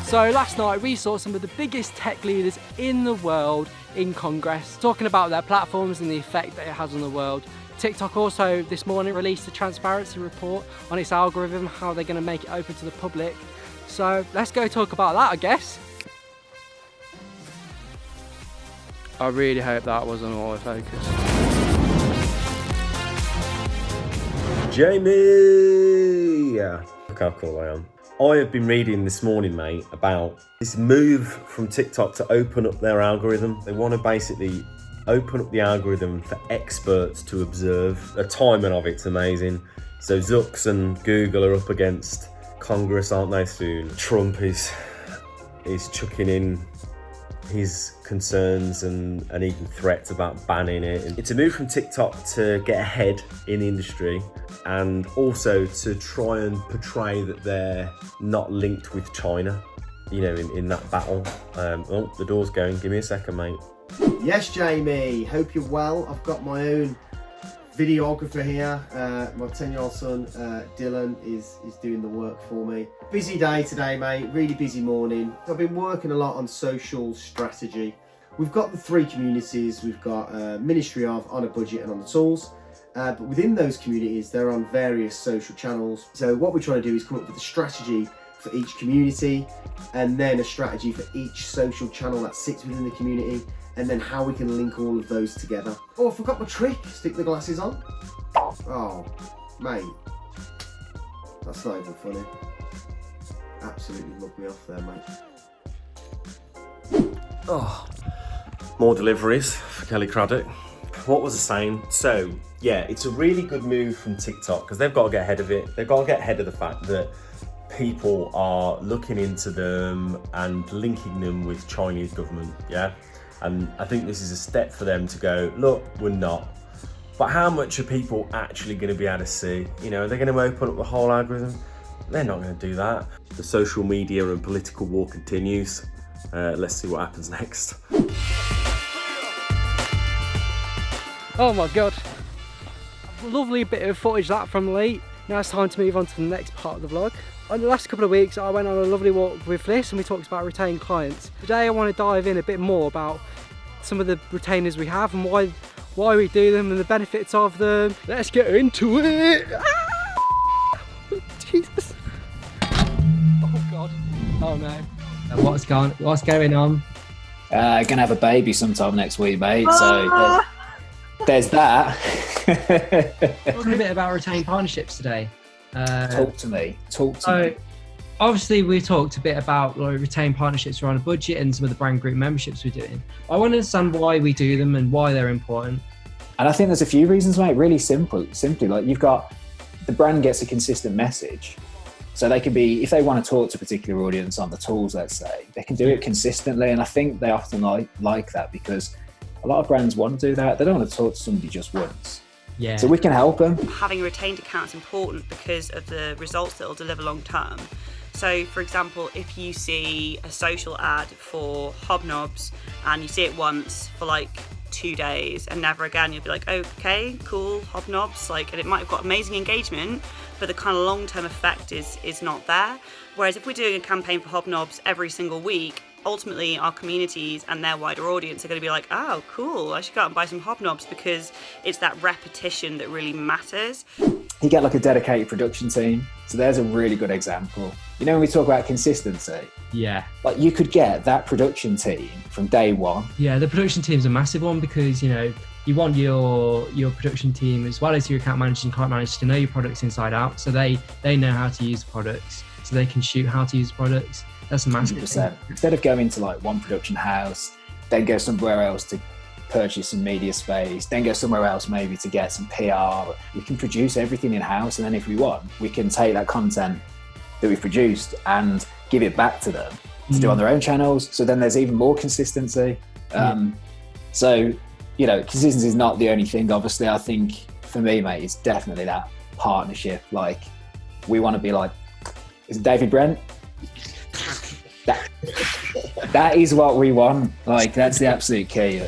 So last night we saw some of the biggest tech leaders in the world in Congress talking about their platforms and the effect that it has on the world. TikTok also this morning released a transparency report on its algorithm, how they're going to make it open to the public. So let's go talk about that, I guess. I really hope that wasn't autofocus. Jamie! Yeah, look how cool I am. I have been reading this morning, mate, about this move from TikTok to open up their algorithm. They want to basically open up the algorithm for experts to observe. The timing of it's amazing. So Zucks and Google are up against Congress, aren't they, soon? Trump is chucking in his concerns and even threats about banning it. It's a move from TikTok to get ahead in the industry and also to try and portray that they're not linked with China, you know, in that battle. Oh, the door's going. Give me a second, mate. Yes, Jamie. Hope you're well. I've got my own videographer here. My 10-year-old son, Dylan, is doing the work for me. Busy day today, mate. Really busy morning. I've been working a lot on social strategy. We've got the three communities. We've got Ministry of, On a Budget and On the Tools. But within those communities, they're on various social channels. So what we're trying to do is come up with a strategy for each community and then a strategy for each social channel that sits within the community, and then how we can link all of those together. Oh, I forgot my trick. Stick the glasses on. Oh, mate. That's not even funny. Absolutely mugged me off there, mate. Oh, more deliveries for Kelly Craddock. What was I saying? So, yeah, it's a really good move from TikTok because they've got to get ahead of it. They've got to get ahead of the fact that people are looking into them and linking them with Chinese government, yeah? And I think this is a step for them to go, look, we're not. But how much are people actually going to be able to see? You know, are they going to open up the whole algorithm? They're not going to do that. The social media and political war continues. Let's see what happens next. Oh my God. Lovely bit of footage that from Lee. Now it's time to move on to the next part of the vlog. In the last couple of weeks, I went on a lovely walk with Liz and we talked about retained clients. Today I want to dive in a bit more about some of the retainers we have and why we do them and the benefits of them. Let's get into it! Ah! Jesus. Oh God. Oh no. What's going on? Gonna have a baby sometime next week, mate. Ah! So there's that. Talking a bit about retained partnerships today. Talk to me. Obviously, we talked a bit about retained partnerships around a budget and some of the brand group memberships we're doing. I want to understand why we do them and why they're important. And I think there's a few reasons, mate. Really simply, like you've got the brand gets a consistent message. So they can be, if they want to talk to a particular audience on the tools, let's say, they can do it consistently. And I think they often like that because a lot of brands want to do that. They don't want to talk to somebody just once. Yeah. So we can help them. Having a retained account is important because of the results that it'll deliver long term. So for example, if you see a social ad for Hobnobs and you see it once for like 2 days and never again, you'll be like, okay, cool, Hobnobs, like, and it might have got amazing engagement, but the kind of long-term effect is not there. Whereas if we're doing a campaign for Hobnobs every single week, ultimately our communities and their wider audience are going to be like, oh, cool, I should go out and buy some Hobnobs because it's that repetition that really matters. You get like a dedicated production team. So there's a really good example. You know, when we talk about consistency, Yeah. like you could get that production team from day one. Yeah, the production team's a massive one because, you know, you want your production team as well as your account managers and client managers to know your products inside out. So they know how to use the products, so they can shoot how to use the products. That's a massive 100%. Instead of going to like one production house, then go somewhere else to purchase some media space, then go somewhere else maybe to get some PR. We can produce everything in-house, and then if we want, we can take that content that we've produced and give it back to them to do on their own channels. So then there's even more consistency. So, you know, consistency is not the only thing. Obviously, I think for me, mate, it's definitely that partnership. Like, we want to be like, is it David Brent? That is what we want. Like, that's the absolute key.